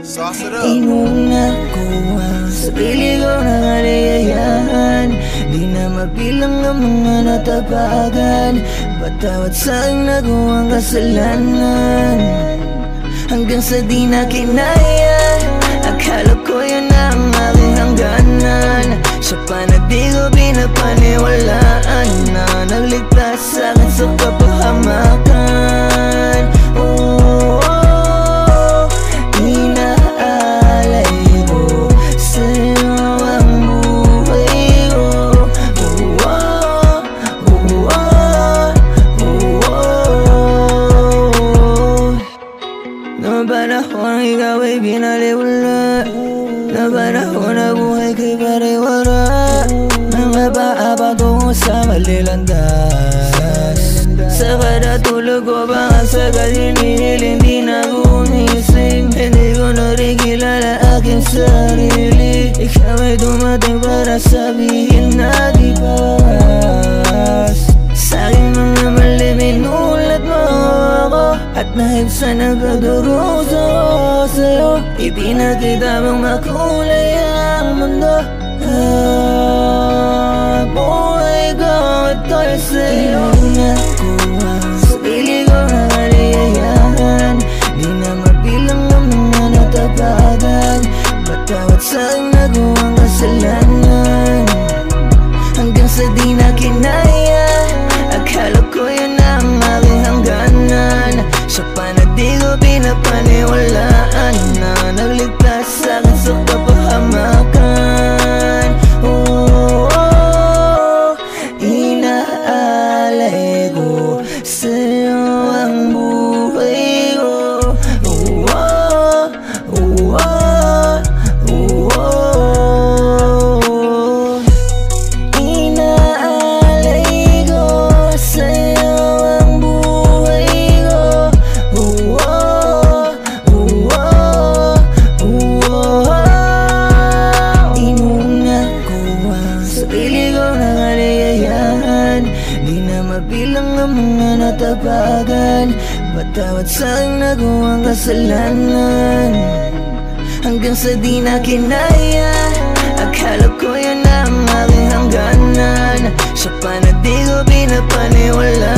Sauce it up. Inuna ko ang sarili ko na kaliyayahan. Di na mabilang ang mga natapagan. Patawad sa'king nagawang kasalanan. Hanggang sa di na kinaya, akala ko yun na ang aking hangganan. Siya pa na di ko pinapaniwalaan na nagligtas sa'kin sa kapahamakan. Oh, inaalay ko sa'yo ang buhay ko. Noong panahon ikaw ay binaliwala, noong panahon na buhay ko'y pariwara. Mga paaba tungo sa malilandas. Sa kada tulog ko baka sa kalinihil, hindi na gumising. Hindi ko na rin kilala aking sarili. Ikaw ay dumating para sabihin na di pawas. Sa aking mga mali minulat mo ako, at nahibsan ang pagdurusa ko sa'yo. Ipinakita mong makulay ang mundo. Buhay ko ito'y sa'yo. Inuna ko ang sarili ko na kaliyayahan. Di na mabilang ang mga natapagan. Patawad sa'king nagawang kasalanan. Hanggang sa di na kinaya, akala ko yun na ang aking hangganan. Siya pa na di ko pinapaniwalaan na nagligtas sa'kin sa kapahamakan. Oh, inaalay ko sa'yo ang buhay ko. Inaalay ko sa'yo ang buhay ko. Inuna ko ang sarili ko na kaliyayahan. Di na mabilang ang mga natapagan. Patawad sa'king nagawang kasalanan. Hanggang sa di na kinaya, akala ko yun na ang aking hangganan. Siya pa na di ko pinapaniwalaan